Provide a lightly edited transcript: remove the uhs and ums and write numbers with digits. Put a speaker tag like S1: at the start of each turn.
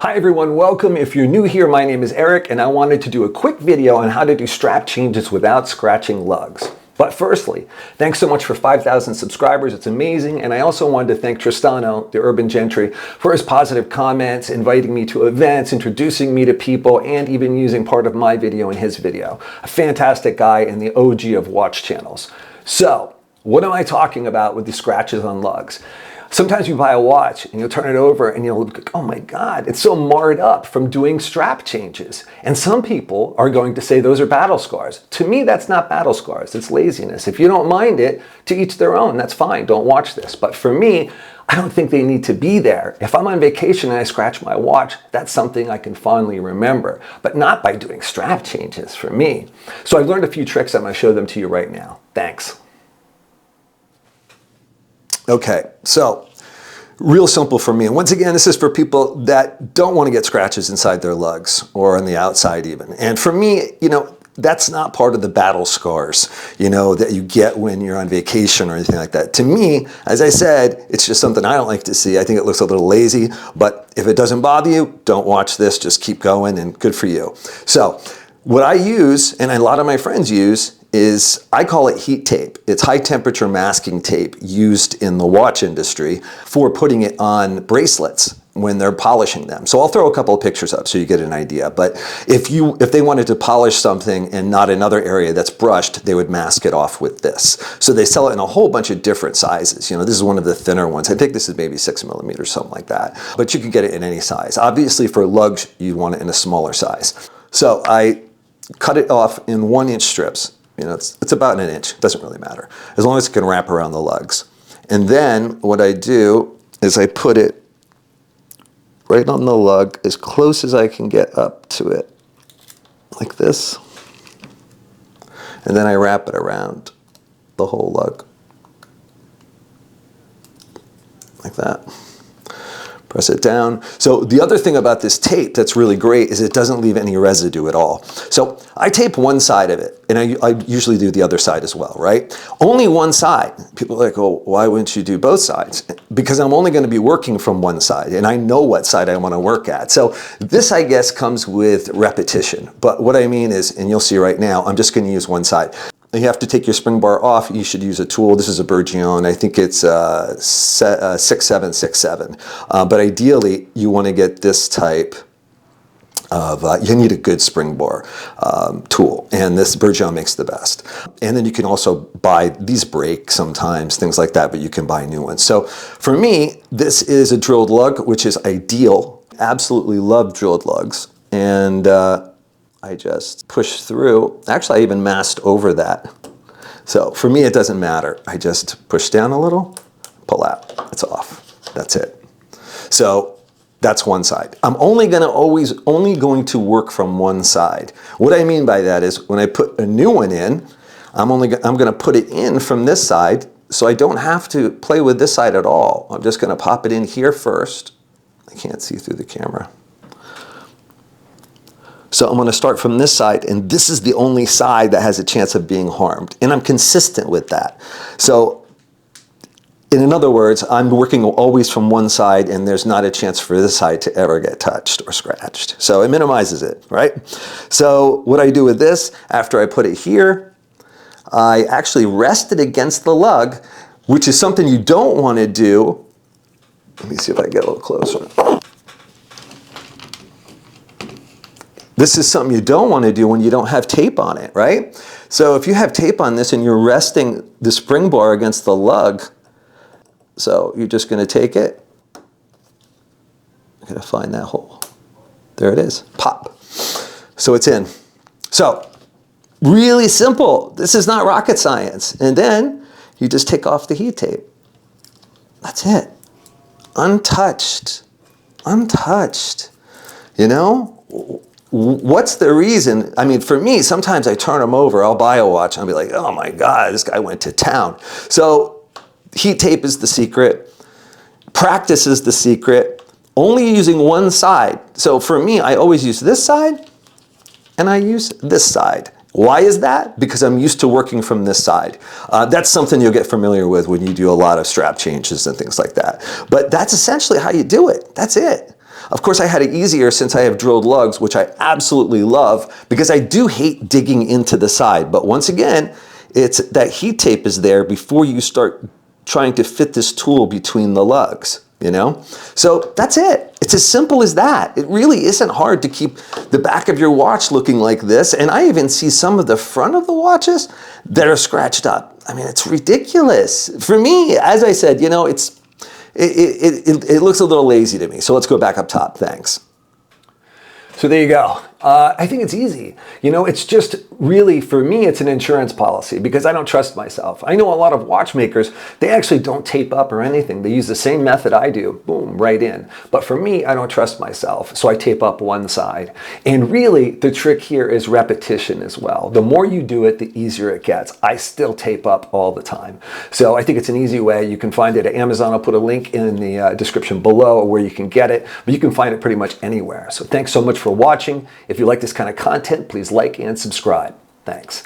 S1: Hi everyone, welcome. If you're new here, my name is Eric and I wanted to do a quick video on how to do strap changes without scratching lugs. But firstly, thanks so much for 5,000 subscribers, it's amazing. And I also wanted to thank Tristano, the Urban Gentry, for his positive comments, inviting me to events, introducing me to people, and even using part of my video in his video. A fantastic guy and the OG of watch channels. So, what am I talking about with the scratches on lugs? Sometimes you buy a watch and you'll turn it over and you'll look, oh my God, it's so marred up from doing strap changes. And some people are going to say those are battle scars. To me, that's not battle scars, it's laziness. If you don't mind it, to each their own, that's fine, don't watch this. But for me, I don't think they need to be there. If I'm on vacation and I scratch my watch, that's something I can fondly remember, but not by doing strap changes for me. So I've learned a few tricks, I'm gonna show them to you right now. Thanks. Okay, so real simple for me. And once again, this is for people that don't want to get scratches inside their lugs or on the outside even. And for me, that's not part of the battle scars, that you get when you're on vacation or anything like that. To me, as I said, it's just something I don't like to see. I think it looks a little lazy, but if it doesn't bother you, don't watch this, just keep going and good for you. So what I use, and a lot of my friends use, is I call it heat tape. It's high temperature masking tape used in the watch industry for putting it on bracelets when they're polishing them. So I'll throw a couple of pictures up so you get an idea. But if they wanted to polish something and not another area that's brushed, they would mask it off with this. So they sell it in a whole bunch of different sizes. This is one of the thinner ones. I think this is maybe 6 millimeters, something like that. But you can get it in any size. Obviously for lugs, you want it in a smaller size. So I cut it off in 1-inch strips. It's about an inch, doesn't really matter, as long as it can wrap around the lugs. And then what I do is I put it right on the lug as close as I can get up to it, like this. And then I wrap it around the whole lug, like that. Press it down. So the other thing about this tape that's really great is it doesn't leave any residue at all. So I tape one side of it, and I usually do the other side as well, right? Only one side. People are like, oh, why wouldn't you do both sides? Because I'm only going to be working from one side, and I know what side I want to work at. So this, I guess, comes with repetition. But what I mean is, and you'll see right now, I'm just going to use one side. You have to take your spring bar off. You should use a tool. This is a Bergione. I think it's 6767. But ideally, you want to get this type of, you need a good spring bar tool. And this Bergione makes the best. And then you can also buy, these break sometimes, things like that, but you can buy new ones. So for me, this is a drilled lug, which is ideal. Absolutely love drilled lugs. And I just push through. Actually, I even masked over that. So for me, it doesn't matter. I just push down a little, pull out. It's off. That's it. So that's one side. I'm only going to work from one side. What I mean by that is when I put a new one in, I'm going to put it in from this side, so I don't have to play with this side at all. I'm just going to pop it in here first. I can't see through the camera. So I'm going to start from this side, and this is the only side that has a chance of being harmed. And I'm consistent with that. So in other words, I'm working always from one side, and there's not a chance for this side to ever get touched or scratched. So it minimizes it, right? So what I do with this, after I put it here, I actually rest it against the lug, which is something you don't want to do. Let me see if I get a little closer. This is something you don't want to do when you don't have tape on it, right? So if you have tape on this and you're resting the spring bar against the lug, so you're just going to take it, I'm going to find that hole. There it is, pop. So it's in. So really simple. This is not rocket science. And then you just take off the heat tape. That's it. Untouched. Untouched. What's the reason? I mean, for me, sometimes I turn them over, I'll buy a watch, and I'll be like, oh my God, this guy went to town. So heat tape is the secret. Practice is the secret. Only using one side. So for me, I always use this side, and I use this side. Why is that? Because I'm used to working from this side. That's something you'll get familiar with when you do a lot of strap changes and things like that. But that's essentially how you do it. That's it. Of course, I had it easier since I have drilled lugs, which I absolutely love, because I do hate digging into the side. But once again, it's that heat tape is there before you start trying to fit this tool between the lugs, you know? So that's it. It's as simple as that. It really isn't hard to keep the back of your watch looking like this. And I even see some of the front of the watches that are scratched up. I mean, it's ridiculous. For me, as I said, you know, it looks a little lazy to me. So let's go back up top. Thanks. So there you go. I think it's easy. You know, it's just really, for me, it's an insurance policy because I don't trust myself. I know a lot of watchmakers, they actually don't tape up or anything. They use the same method I do, boom, right in. But for me, I don't trust myself, so I tape up one side. And really, the trick here is repetition as well. The more you do it, the easier it gets. I still tape up all the time. So I think it's an easy way. You can find it at Amazon. I'll put a link in the description below where you can get it, but you can find it pretty much anywhere. So thanks so much for watching. If you like this kind of content, please like and subscribe. Thanks.